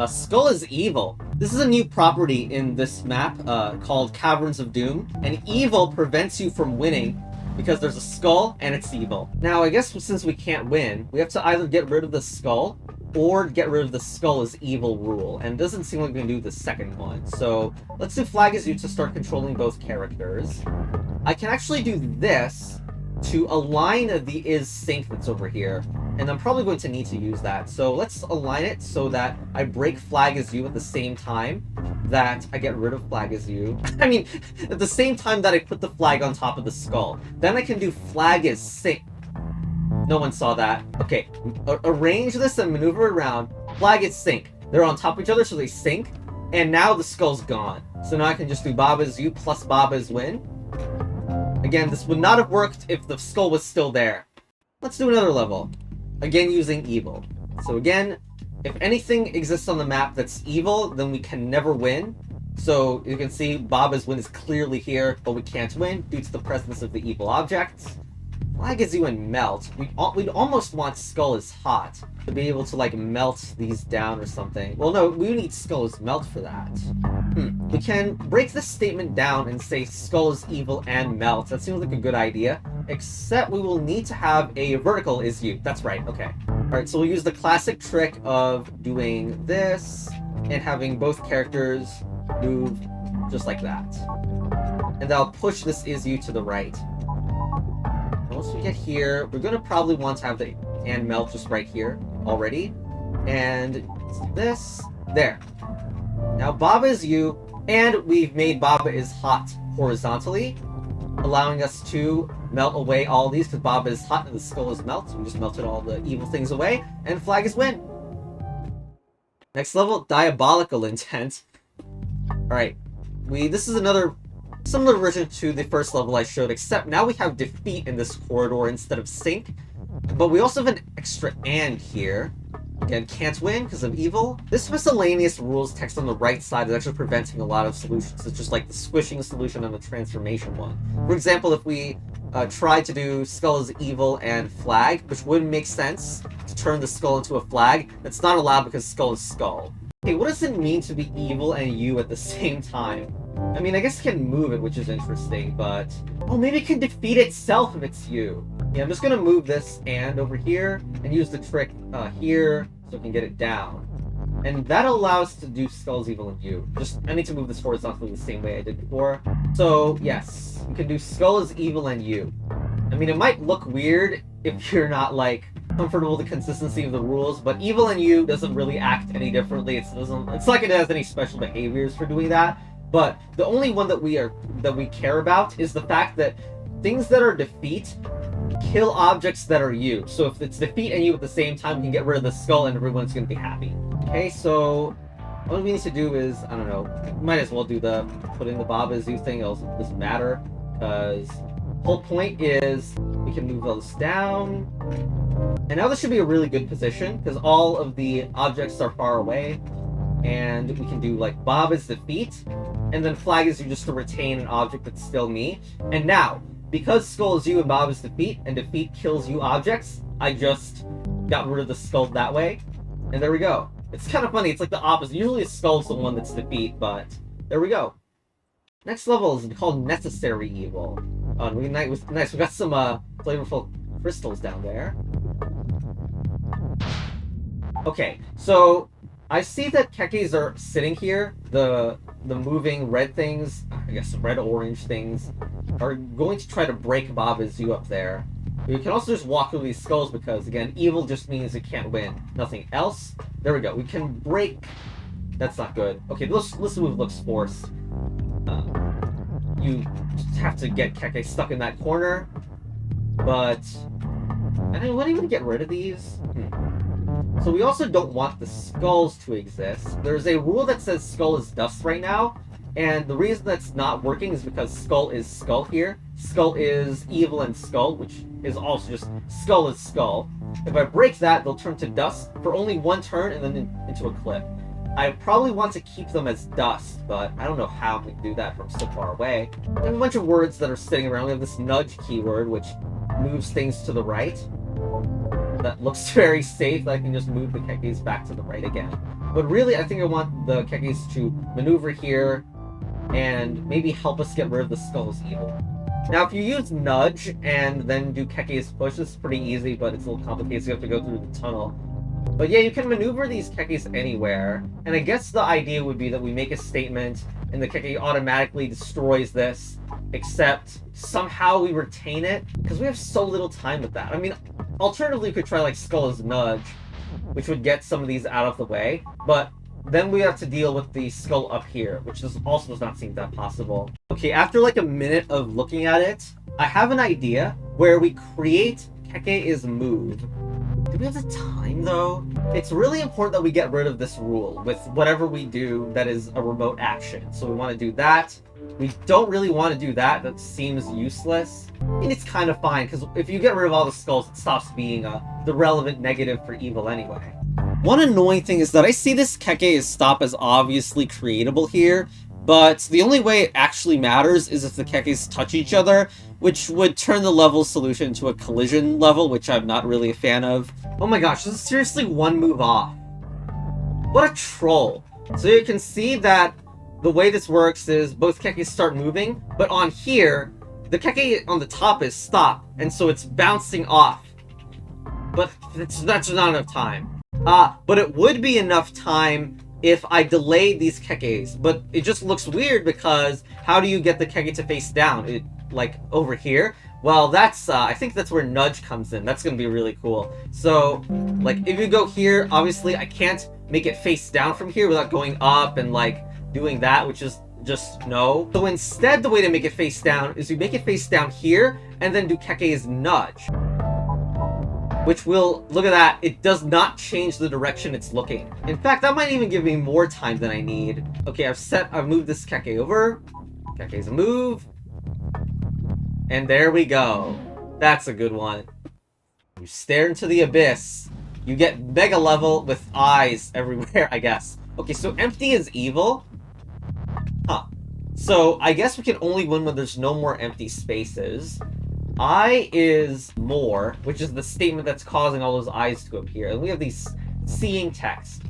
Skull is evil. This is a new property in this map called Caverns of Doom, and evil prevents you from winning because there's a skull and it's evil. Now, I guess since we can't win, we have to either get rid of the skull or get rid of the skull as evil rule, and it doesn't seem like we can do the second one. So let's do flag as you to start controlling both characters. I can actually do this to align the is sync that's over here, and I'm probably going to need to use that. So let's align it so that I break flag as you at the same time that I get rid of flag as you. I mean, at the same time that I put the flag on top of the skull. Then I can do flag as sync. No one saw that. Okay, arrange this and maneuver around. Flag is sync. They're on top of each other, so they sync. And now the skull's gone. So now I can just do Bob is you plus Bob is win. Again, this would not have worked if the skull was still there. Let's do another level. Again, using evil. So again, if anything exists on the map that's evil, then we can never win. So you can see Bob is win is clearly here, but we can't win due to the presence of the evil objects. Flag is you and melt. We'd almost want skull is hot to be able to like melt these down or something. Well, no, we need skull is melt for that. We can break this statement down and say skull is evil and melt. That seems like a good idea. Except we will need to have a vertical is you. That's right, okay. Alright, so we'll use the classic trick of doing this and having both characters move just like that. And that'll push this is you to the right. Once we get here, we're going to probably want to have the and melt just right here already. And this, there. Now Baba is you, and we've made Baba is hot horizontally, allowing us to melt away all these, because Baba is hot and the skull is melt. So we just melted all the evil things away, and flag is win. Next level, Diabolical Intent. Alright, this is another similar version to the first level I showed, except now we have defeat in this corridor instead of sync. But we also have an extra and here. Again, can't win because of evil. This miscellaneous rules text on the right side is actually preventing a lot of solutions. It's just like the squishing solution and the transformation one. For example, if we tried to do skull is evil and flag, which wouldn't make sense to turn the skull into a flag, that's not allowed because skull is skull. Okay, what does it mean to be evil and you at the same time? I mean, I guess it can move it, which is interesting, but... Oh, maybe it can defeat itself if it's you. Yeah, I'm just gonna move this and over here, and use the trick here, so we can get it down. And that allows us to do Skull's Evil and you. Just, I need to move this horizontally the same way I did before. So, yes, you can do Skull is Evil and you. I mean, it might look weird if you're not, like, comfortable with the consistency of the rules, but Evil and you doesn't really act any differently. It's like it has any special behaviors for doing that. But the only one that we care about is the fact that things that are defeat kill objects that are you. So if it's defeat and you at the same time, we can get rid of the skull and everyone's going to be happy. Okay, so what we need to do is, I don't know, might as well do the putting the Bob as you thing. It doesn't matter, because the whole point is we can move those down. And now this should be a really good position, because all of the objects are far away. And we can do like Bob is defeat, and then flag is you just to retain an object that's still me. And now, because skull is you and Bob is defeat, and defeat kills you objects, I just got rid of the skull that way. And there we go. It's kind of funny, it's like the opposite. Usually a skull's the one that's defeat, but there we go. Next level is called Necessary Evil. Oh, nice, we got some flavorful crystals down there. Okay, so I see that Kekes are sitting here. The moving red things, I guess red-orange things, are going to try to break Bob as you up there. You can also just walk through these skulls because, again, evil just means you can't win. Nothing else. There we go. We can break... That's not good. Okay, this move looks forced. You just have to get Keke stuck in that corner. But... I don't want to even get rid of these. So we also don't want the skulls to exist. There's a rule that says skull is dust right now, and the reason that's not working is because skull is skull here. Skull is evil and skull, which is also just skull is skull. If I break that, they'll turn to dust for only one turn and then into a cliff. I probably want to keep them as dust, but I don't know how we can do that from so far away. We have a bunch of words that are sitting around. We have this nudge keyword, which moves things to the right. That looks very safe. I can just move the Kekes back to the right again. But really, I think I want the Kekes to maneuver here and maybe help us get rid of the Skull's evil. Now, if you use Nudge and then do Keke's push, this is pretty easy, but it's a little complicated, so you have to go through the tunnel. But yeah, you can maneuver these Kekes anywhere, and I guess the idea would be that we make a statement, and the Keke automatically destroys this, except somehow we retain it, because we have so little time with that. I mean, alternatively, we could try, like, Skull's Nudge, which would get some of these out of the way, but then we have to deal with the skull up here, which also does not seem that possible. Okay, after like a minute of looking at it, I have an idea where we create Keke's move. Do we have the time, though? It's really important that we get rid of this rule with whatever we do that is a remote action. So we want to do that. We don't really want to do that. That seems useless. And it's kind of fine, because if you get rid of all the skulls, it stops being the relevant negative for evil anyway. One annoying thing is that I see this Keke stop as obviously creatable here, but the only way it actually matters is if the Kekes touch each other, which would turn the level solution into a collision level, which I'm not really a fan of. Oh my gosh, this is seriously one move off. What a troll. So you can see that the way this works is both Kekes start moving, but on here, the Keke on the top is stop, and so it's bouncing off. But that's not enough time. But it would be enough time if I delayed these Kekes, but it just looks weird because how do you get the Keke to face down? Like, over here? Well, that's, I think that's where Nudge comes in. That's gonna be really cool. So, like, if you go here, obviously I can't make it face down from here without going up and, like, doing that, which is just no. So instead, the way to make it face down is you make it face down here, and then do Keke's Nudge. Which will, look at that, it does not change the direction it's looking. In fact, that might even give me more time than I need. Okay, I've moved this Keke over. Keke's move. And there we go. That's a good one. You stare into the abyss. You get mega level with eyes everywhere, I guess. Okay, so empty is evil. Huh. So, I guess we can only win when there's no more empty spaces. I is more, which is the statement that's causing all those eyes to appear. And we have these seeing text.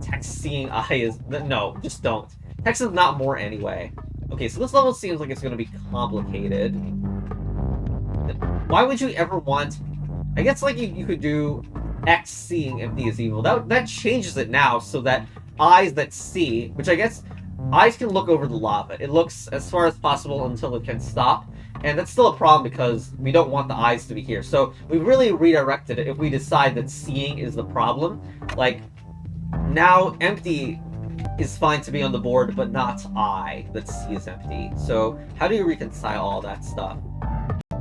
Text seeing eye is... No, just don't. Text is not more anyway. Okay, so this level seems like it's going to be complicated. Why would you ever want... I guess like you could do X seeing empty is evil. That changes it now so that eyes that see, which I guess eyes can look over the lava. It looks as far as possible until it can stop. And that's still a problem because we don't want the eyes to be here. So we really redirected it if we decide that seeing is the problem. Like, now empty is fine to be on the board, but not eye that C is empty. So how do you reconcile all that stuff?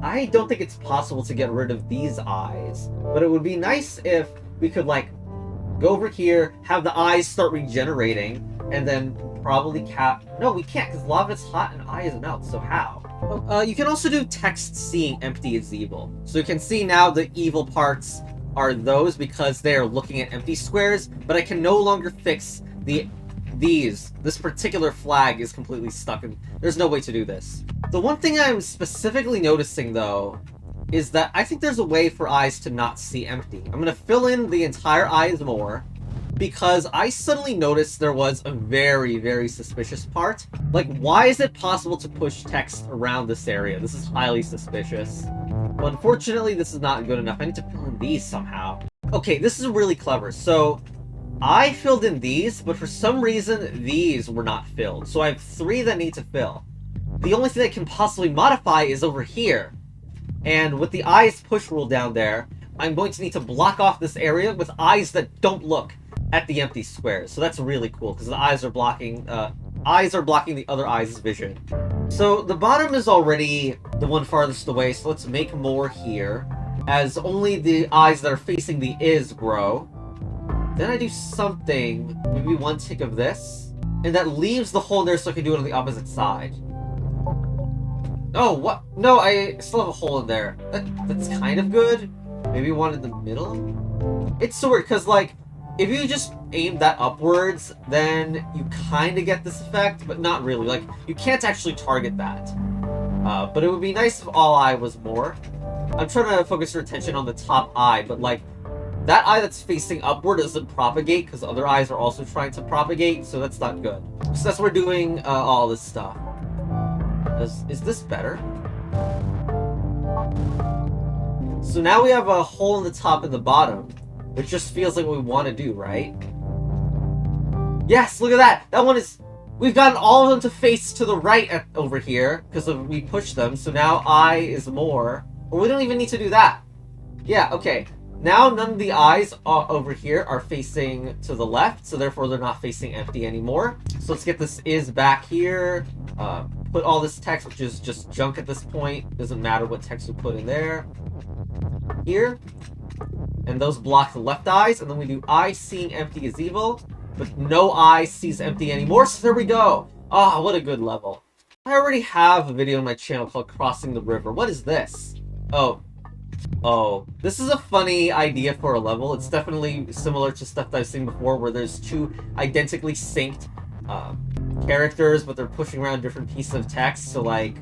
I don't think it's possible to get rid of these eyes, but it would be nice if we could, like, go over here, have the eyes start regenerating, and then probably No, we can't, because lava is hot and eye is melt, so how? You can also do text seeing empty is evil. So you can see now the evil parts are those because they are looking at empty squares, but I can no longer fix this particular flag is completely stuck, and there's no way to do this. The one thing I'm specifically noticing, though, is that I think there's a way for eyes to not see empty. I'm gonna fill in the entire eyes more, because I suddenly noticed there was a very, very suspicious part. Like, why is it possible to push text around this area? This is highly suspicious. But unfortunately, this is not good enough. I need to fill in these somehow. Okay, this is really clever. So, I filled in these, but for some reason, these were not filled. So I have 3 that need to fill. The only thing I can possibly modify is over here. And with the eyes push rule down there, I'm going to need to block off this area with eyes that don't look at the empty squares. So that's really cool, because the eyes are blocking the other eye's vision. So the bottom is already the one farthest away, so let's make more here, as only the eyes that are facing the is grow. Then I do something, maybe 1 tick of this, and that leaves the hole there so I can do it on the opposite side. Oh, what? No, I still have a hole in there. That's kind of good. Maybe 1 in the middle? It's so weird, because, like, if you just aim that upwards, then you kind of get this effect, but not really. Like, you can't actually target that. But it would be nice if all eye was more. I'm trying to focus your attention on the top eye, but, like, that eye that's facing upward doesn't propagate because other eyes are also trying to propagate, so that's not good. So that's we're doing all this stuff. Is this better? So now we have a hole in the top and the bottom, which just feels like what we want to do, right? Yes, look at that! That one is... We've gotten all of them to face to the right over here, because we pushed them, so now I is more. Or we don't even need to do that. Yeah, okay. Now none of the eyes over here are facing to the left, so therefore they're not facing empty anymore. So let's get this is back here. Put all this text, which is just junk at this point. Doesn't matter what text we put in there. Here. And those block the left eyes, and then we do eye seeing empty is evil. But no eye sees empty anymore, so there we go! Ah, what a good level. I already have a video on my channel called Crossing the River. What is this? Oh, this is a funny idea for a level. It's definitely similar to stuff that I've seen before where there's two identically synced characters, but they're pushing around different pieces of text. So like,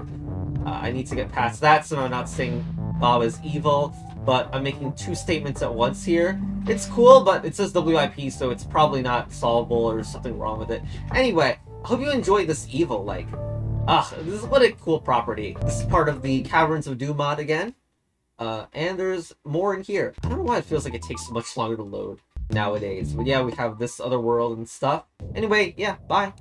I need to get past that, so I'm not saying Bob is evil, but I'm making two statements at once here. It's cool, but it says WIP, so it's probably not solvable or something wrong with it. Anyway, I hope you enjoyed this evil, like, this is what a cool property. This is part of the Caverns of Doom mod again. And there's more in here. I don't know why it feels like it takes so much longer to load nowadays. But yeah, we have this other world and stuff. Anyway, yeah, bye.